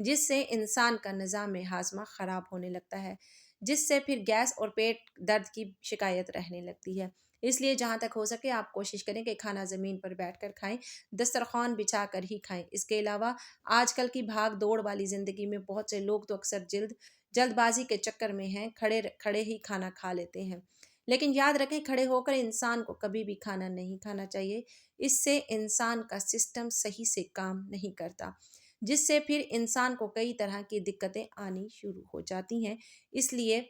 جس سے انسان کا نظام ہاضمہ خراب ہونے لگتا ہے، جس سے پھر گیس اور پیٹ درد کی شکایت رہنے لگتی ہے۔ اس لیے جہاں تک ہو سکے آپ کوشش کریں کہ کھانا زمین پر بیٹھ کر کھائیں، دسترخوان بچھا کر ہی کھائیں۔ اس کے علاوہ آج کل کی بھاگ دوڑ والی زندگی میں بہت سے لوگ تو اکثر جلد بازی کے چکر میں ہیں، کھڑے ہی کھانا کھا لیتے ہیں۔ لیکن یاد رکھیں، کھڑے ہو کر انسان کو کبھی بھی کھانا نہیں کھانا چاہیے۔ اس سے انسان کا سسٹم صحیح سے کام نہیں کرتا، جس سے پھر انسان کو کئی طرح کی دقتیں آنی شروع ہو جاتی ہیں۔ اس لیے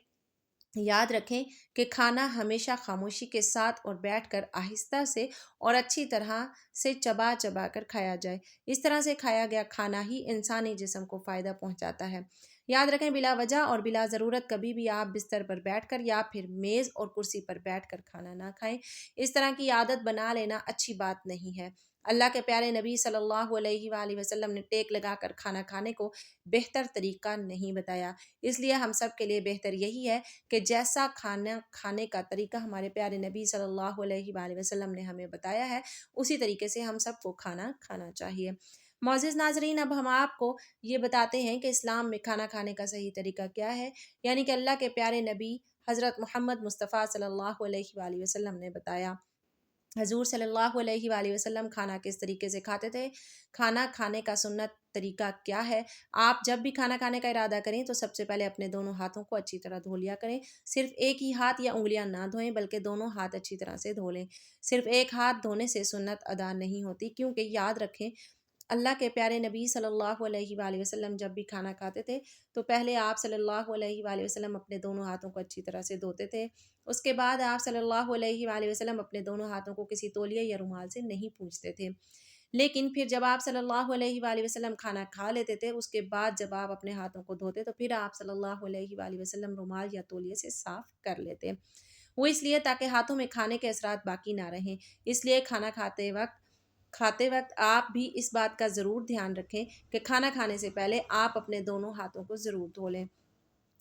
یاد رکھیں کہ کھانا ہمیشہ خاموشی کے ساتھ اور بیٹھ کر آہستہ سے اور اچھی طرح سے چبا چبا کر کھایا جائے۔ اس طرح سے کھایا گیا کھانا ہی انسانی جسم کو فائدہ پہنچاتا ہے۔ یاد رکھیں، بلا وجہ اور بلا ضرورت کبھی بھی آپ بستر پر بیٹھ کر یا پھر میز اور کرسی پر بیٹھ کر کھانا نہ کھائیں۔ اس طرح کی عادت بنا لینا اچھی بات نہیں ہے۔ اللہ کے پیارے نبی صلی اللہ علیہ وآلہ وسلم نے ٹیک لگا کر کھانا کھانے کو بہتر طریقہ نہیں بتایا۔ اس لیے ہم سب کے لیے بہتر یہی ہے کہ جیسا کھانا کھانے کا طریقہ ہمارے پیارے نبی صلی اللہ علیہ وآلہ وسلم نے ہمیں بتایا ہے، اسی طریقے سے ہم سب کو کھانا کھانا چاہیے۔ معزز ناظرین، اب ہم آپ کو یہ بتاتے ہیں کہ اسلام میں کھانا کھانے کا صحیح طریقہ کیا ہے، یعنی کہ اللہ کے پیارے نبی حضرت محمد مصطفیٰ صلی اللہ علیہ وآلہ وسلم نے بتایا۔ حضور صلی اللہ علیہ وآلہ وسلم کھانا کس طریقے سے کھاتے تھے، کھانا کھانے کا سنت طریقہ کیا ہے۔ آپ جب بھی کھانا کھانے کا ارادہ کریں تو سب سے پہلے اپنے دونوں ہاتھوں کو اچھی طرح دھو لیا کریں۔ صرف ایک ہی ہاتھ یا انگلیاں نہ دھوئیں بلکہ دونوں ہاتھ اچھی طرح سے دھو لیں۔ صرف ایک ہاتھ دھونے سے سنت ادا نہیں ہوتی، کیونکہ یاد رکھیں اللہ کے پیارے نبی صلی اللہ علیہ وآلہ وسلم جب بھی کھانا کھاتے تھے تو پہلے آپ صلی اللہ علیہ وآلہ وسلم اپنے دونوں ہاتھوں کو اچھی طرح سے دھوتے تھے۔ اس کے بعد آپ صلی اللہ علیہ وآلہ وسلم اپنے دونوں ہاتھوں کو کسی تولیے یا رومال سے نہیں پونچھتے تھے۔ لیکن پھر جب آپ صلی اللہ علیہ وآلہ وسلم کھانا کھا لیتے تھے، اس کے بعد جب آپ اپنے ہاتھوں کو دھوتے تو پھر آپ صلی اللہ علیہ وآلہ وسلم رومال یا تولیے سے صاف کر لیتے۔ وہ اس لیے تاکہ ہاتھوں میں کھانے کے اثرات باقی نہ رہیں۔ اس لیے کھانا کھاتے وقت آپ بھی اس بات کا ضرور دھیان رکھیں کہ کھانا کھانے سے پہلے آپ اپنے دونوں ہاتھوں کو ضرور دھو لیں،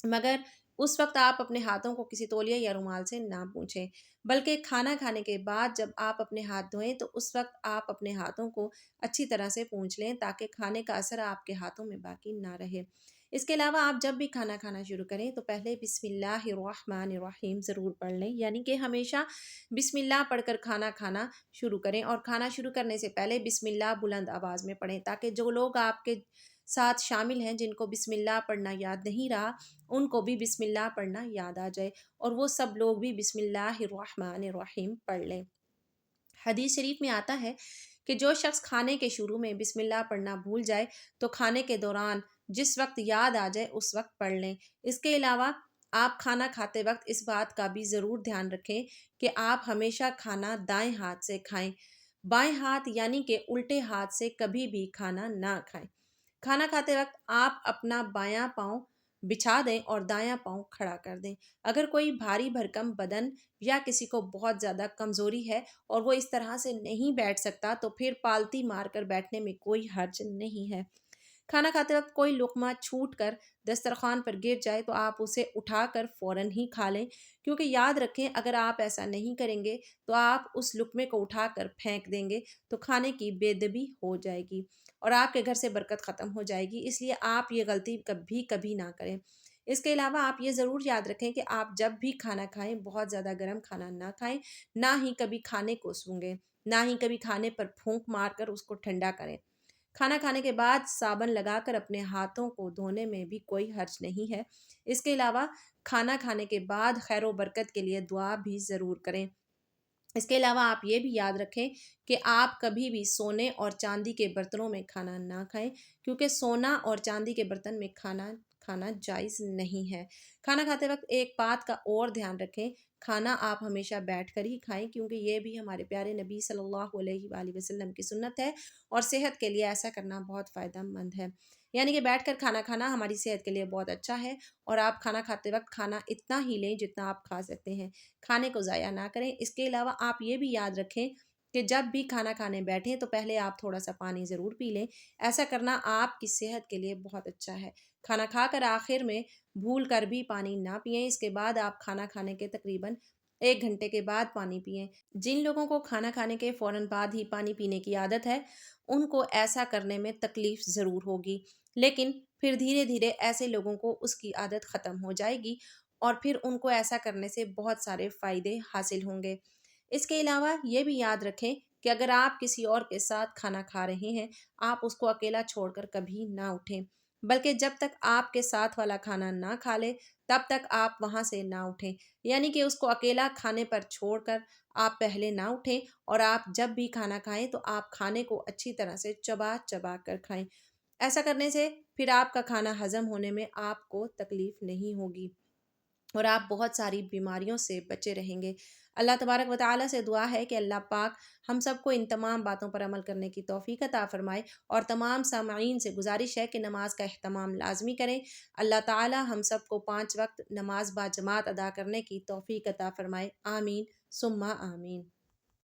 مگر اس وقت آپ اپنے ہاتھوں کو کسی تولیے یا رومال سے نہ پوچھیں، بلکہ کھانا کھانے کے بعد جب آپ اپنے ہاتھ دھوئیں تو اس وقت آپ اپنے ہاتھوں کو اچھی طرح سے پونچھ لیں تاکہ کھانے کا اثر آپ کے ہاتھوں میں باقی نہ رہے۔ اس کے علاوہ آپ جب بھی کھانا کھانا شروع کریں تو پہلے بسم اللہ الرحمن الرحیم ضرور پڑھ لیں، یعنی کہ ہمیشہ بسم اللہ پڑھ کر کھانا کھانا شروع کریں، اور کھانا شروع کرنے سے پہلے بسم اللہ بلند آواز میں پڑھیں تاکہ جو لوگ آپ کے ساتھ شامل ہیں جن کو بسم اللہ پڑھنا یاد نہیں رہا، ان کو بھی بسم اللہ پڑھنا یاد آ جائے اور وہ سب لوگ بھی بسم اللہ الرحمن الرحیم پڑھ لیں۔ حدیث شریف میں آتا ہے کہ جو شخص کھانے کے شروع میں بسم اللہ پڑھنا بھول جائے تو کھانے کے دوران جس وقت یاد آ جائے اس وقت پڑھ لیں۔ اس کے علاوہ آپ کھانا کھاتے وقت اس بات کا بھی ضرور دھیان رکھیں کہ آپ ہمیشہ کھانا دائیں ہاتھ سے کھائیں، بائیں ہاتھ یعنی کہ الٹے ہاتھ سے کبھی بھی کھانا نہ کھائیں۔ کھانا کھاتے وقت آپ اپنا بایاں پاؤں بچھا دیں اور دایاں پاؤں کھڑا کر دیں۔ اگر کوئی بھاری بھرکم بدن یا کسی کو بہت زیادہ کمزوری ہے اور وہ اس طرح سے نہیں بیٹھ سکتا تو پھر پالتی مار کر بیٹھنے میں کوئی حرج نہیں ہے۔ کھانا کھاتے وقت کوئی لقمہ چھوٹ کر دسترخوان پر گر جائے تو آپ اسے اٹھا کر فوراً ہی کھا لیں، کیونکہ یاد رکھیں اگر آپ ایسا نہیں کریں گے تو آپ اس لقمے کو اٹھا کر پھینک دیں گے تو کھانے کی بے ادبی ہو جائے گی اور آپ کے گھر سے برکت ختم ہو جائے گی۔ اس لیے آپ یہ غلطی کبھی نہ کریں۔ اس کے علاوہ آپ یہ ضرور یاد رکھیں کہ آپ جب بھی کھانا کھائیں بہت زیادہ گرم کھانا نہ کھائیں، نہ ہی کبھی کھانے کو سونگھیں، نہ ہی کبھی کھانے پر پھونک مار کر اس کو ٹھنڈا کریں۔ کھانا کھانے کے بعد صابن لگا کر اپنے ہاتھوں کو دھونے میں بھی کوئی حرج نہیں ہے۔ اس کے علاوہ کھانا کھانے کے بعد خیر و برکت کے لیے دعا بھی ضرور کریں۔ اس کے علاوہ آپ یہ بھی یاد رکھیں کہ آپ کبھی بھی سونے اور چاندی کے برتنوں میں کھانا نہ کھائیں، کیونکہ سونا اور چاندی کے برتن میں کھانا جائز نہیں ہے۔ کھانا کھاتے وقت ایک بات کا اور دھیان رکھیں، کھانا آپ ہمیشہ بیٹھ کر ہی کھائیں، کیونکہ یہ بھی ہمارے پیارے نبی صلی اللہ علیہ وآلہ وسلم کی سنت ہے اور صحت کے لیے ایسا کرنا بہت فائدہ مند ہے۔ یعنی کہ بیٹھ کر کھانا کھانا ہماری صحت کے لیے بہت اچھا ہے، اور آپ کھانا کھاتے وقت کھانا اتنا ہی لیں جتنا آپ کھا سکتے ہیں، کھانے کو ضائع نہ کریں۔ اس کے علاوہ آپ یہ بھی یاد رکھیں کہ جب بھی کھانا کھانے بیٹھیں تو پہلے آپ تھوڑا سا پانی ضرور پی لیں، ایسا کرنا آپ کی صحت کے لیے بہت اچھا ہے۔ کھانا کھا کر آخر میں بھول کر بھی پانی نہ پئیں، اس کے بعد آپ کھانا کھانے کے تقریباً 1 گھنٹے کے بعد پانی پئیں۔ جن لوگوں کو کھانا کھانے کے فوراً بعد ہی پانی پینے کی عادت ہے ان کو ایسا کرنے میں تکلیف ضرور ہوگی، لیکن پھر دھیرے دھیرے ایسے لوگوں کو اس کی عادت ختم ہو جائے گی اور پھر ان کو ایسا کرنے سے بہت سارے فائدے حاصل ہوں گے۔ اس کے علاوہ یہ بھی یاد رکھیں کہ اگر آپ کسی اور کے ساتھ کھانا کھا رہے ہیں، آپ اس کو اکیلا چھوڑ کر کبھی نہ اٹھیں، بلکہ جب تک آپ کے ساتھ والا کھانا نہ کھا لے تب تک آپ وہاں سے نہ اٹھیں۔ یعنی کہ اس کو اکیلا کھانے پر چھوڑ کر آپ پہلے نہ اٹھیں، اور آپ جب بھی کھانا کھائیں تو آپ کھانے کو اچھی طرح سے چبا چبا کر کھائیں۔ ایسا کرنے سے پھر آپ کا کھانا ہضم ہونے میں آپ کو تکلیف نہیں ہوگی اور آپ بہت ساری بیماریوں سے بچے رہیں گے۔ اللہ تبارک و تعالیٰ سے دعا ہے کہ اللہ پاک ہم سب کو ان تمام باتوں پر عمل کرنے کی توفیق عطا فرمائے، اور تمام سامعین سے گزارش ہے کہ نماز کا اہتمام لازمی کریں۔ اللہ تعالیٰ ہم سب کو 5 وقت نماز با جماعت ادا کرنے کی توفیق عطا فرمائے۔ آمین ثم آمین۔